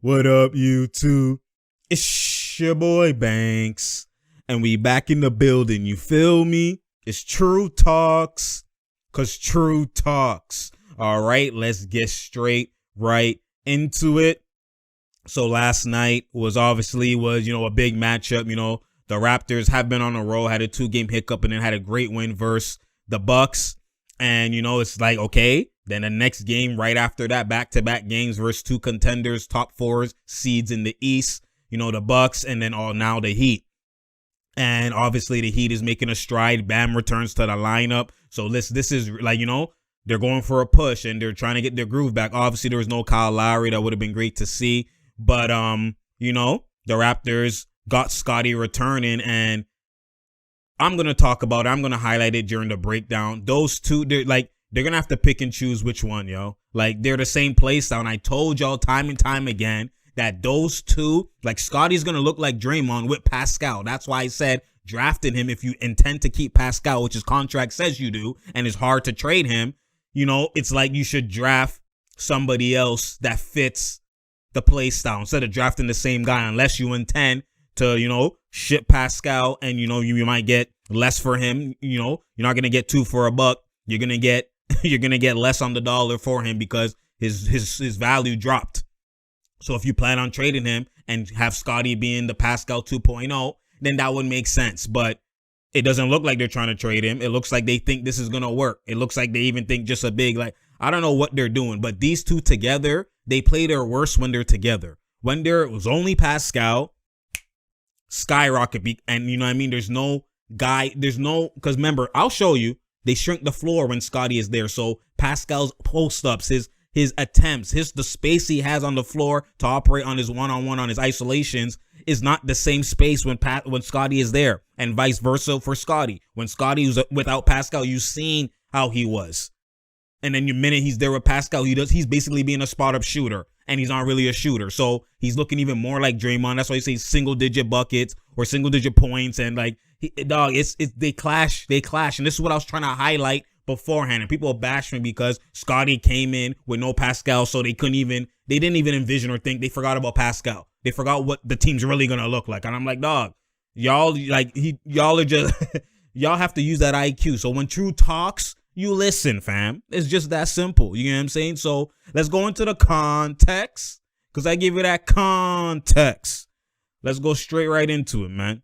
What up, YouTube? It's your boy Banks, and we back in the building, you feel me? It's True Talks, cause True Talks. All right, let's get straight right into it. So last night was a big matchup. The Raptors have been on a roll, had a 2-game hiccup, and then had a great win versus the Bucks. And, it's like, okay, then the next game right after that, back-to-back games versus 2 contenders, top 4 seeds in the East, the Bucks, and then now the Heat. And obviously the Heat is making a stride. Bam returns to the lineup. So this is like, they're going for a push and they're trying to get their groove back. Obviously there was no Kyle Lowry. That would have been great to see. But, the Raptors got Scottie returning, and I'm going to talk about it. I'm going to highlight it during the breakdown. Those two, they're going to have to pick and choose which one, yo. Like, they're the same play style. And I told y'all time and time again that those two, like, Scottie's going to look like Draymond with Pascal. That's why I said drafting him if you intend to keep Pascal, which his contract says you do, and it's hard to trade him. It's like you should draft somebody else that fits the play style instead of drafting the same guy, unless you intend to, ship Pascal and, you might get less for him. You're not going to get 2 for $1. You're going to get less on the dollar for him because his value dropped. So if you plan on trading him and have Scottie being the Pascal 2.0, then that would make sense. But it doesn't look like they're trying to trade him. It looks like they think this is going to work. It looks like they even think just a big, I don't know what they're doing, but these two together, they play their worst when they're together. When there was only Pascal, skyrocket, and there's no guy, because remember, I'll show you, they shrink the floor when Scottie is there. So Pascal's post-ups, his attempts, the space he has on the floor to operate on his one-on-one, on his isolations, is not the same space when Scottie is there, and vice versa for Scottie. When Scottie was without Pascal, you've seen how he was. And then the minute he's there with Pascal, he's basically being a spot-up shooter, and he's not really a shooter. So he's looking even more like Draymond. That's why you say single-digit buckets or single-digit points, and they clash. And this is what I was trying to highlight beforehand. And people bash me because Scottie came in with no Pascal, so they didn't even envision or think. They forgot about Pascal. They forgot what the team's really gonna look like. And I'm like, dog, y'all are just y'all have to use that IQ. So when True talks, you listen, fam. It's just that simple. You know what I'm saying? So let's go into the context, because I give you that context. Let's go straight right into it, man.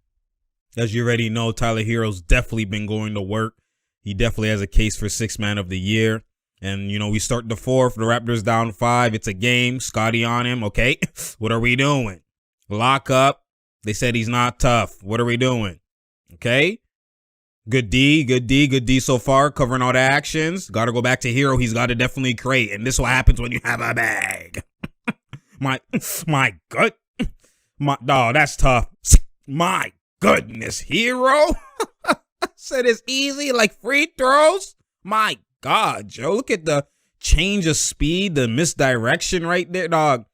As you already know, Tyler Hero's definitely been going to work. He definitely has a case for 6th man of the year. And, we start the 4th. The Raptors down 5. It's a game. Scottie on him. Okay. What are we doing? Lock up. They said he's not tough. What are we doing? Okay. Good D so far, covering all the actions. Got to go back to Hero. He's got to definitely create. And this is what happens when you have a bag. my good. That's tough. My goodness, Hero. Said it's easy, like free throws. My God, Joe, look at the change of speed, the misdirection right there, dog.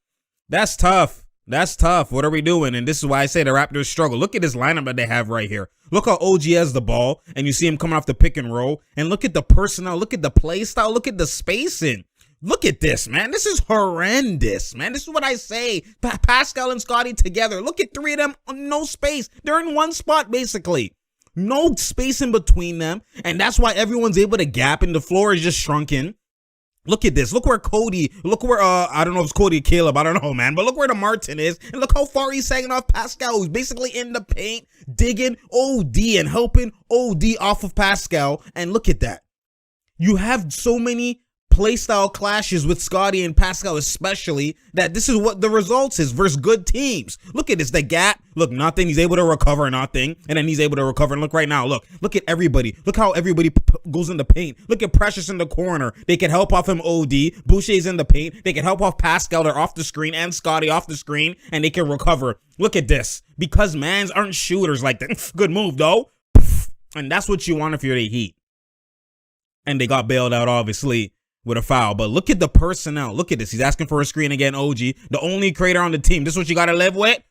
That's tough. What are we doing? And this is why I say the Raptors struggle. Look at this lineup that they have right here. Look how OG has the ball, and you see him coming off the pick and roll. And look at the personnel. Look at the play style. Look at the spacing. Look at this, man. This is horrendous, man. This is what I say. Pascal and Scottie together. Look at 3 of them. No space. They're in one spot, basically. No space in between them. And that's why everyone's able to gap, and the floor is just shrunken. Look at this. Look where I don't know if it's Cody or Caleb. I don't know, man. But look where the Martin is. And look how far he's hanging off Pascal, who's basically in the paint, digging OD and helping OD off of Pascal. And look at that. You have so many playstyle clashes with Scottie and Pascal especially, that this is what the results is versus good teams. Look at this, the gap. Look, nothing. He's able to recover nothing, and then he's able to recover. And look right now. Look at everybody. Look how everybody goes in the paint. Look at Precious in the corner. They can help off him OD. Boucher's in the paint. They can help off Pascal. They're off the screen, and Scottie off the screen, and they can recover. Look at this. Because mans aren't shooters like that. Good move, though. And that's what you want if you're the Heat. And they got bailed out, obviously, with a foul. But look at the personnel. Look at this. He's asking for a screen again, OG. The only creator on the team. This is what you got to live with.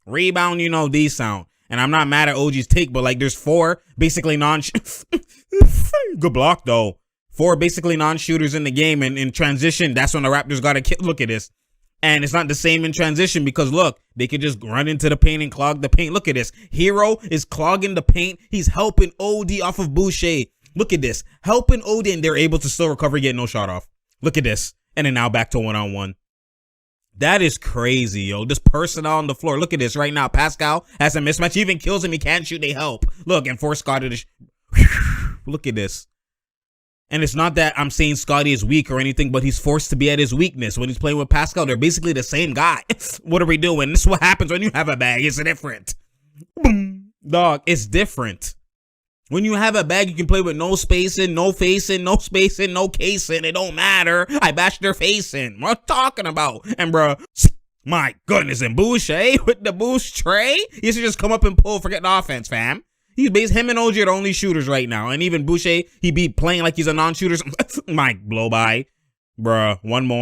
Rebound, D sound. And I'm not mad at OG's take, but there's 4 basically good block, though. 4 basically non-shooters in the game. And in transition, that's when the Raptors got to look at this. And it's not the same in transition because look, they could just run into the paint and clog the paint. Look at this. Hero is clogging the paint. He's helping OD off of Boucher. Look at this. Helping OD and they're able to still recover, get no shot off. Look at this. And then now back to one-on-one. That is crazy, yo. This person on the floor. Look at this right now. Pascal has a mismatch. He even kills him. He can't shoot. They help. Look, and force Scottie to look at this. And it's not that I'm saying Scottie is weak or anything, but he's forced to be at his weakness. When he's playing with Pascal, they're basically the same guy. What are we doing? This is what happens when you have a bag. It's different. Boom. Dog, it's different. When you have a bag, you can play with no spacing, no facing, no spacing, no casing. It don't matter. I bashed their face in. What I'm talking about? And bro, my goodness, and Boucher with the boost tray? He should just come up and pull, forget the offense, fam. Him and OG are the only shooters right now. And even Boucher, he be playing like he's a non-shooter. Might blow by. Bruh, one more.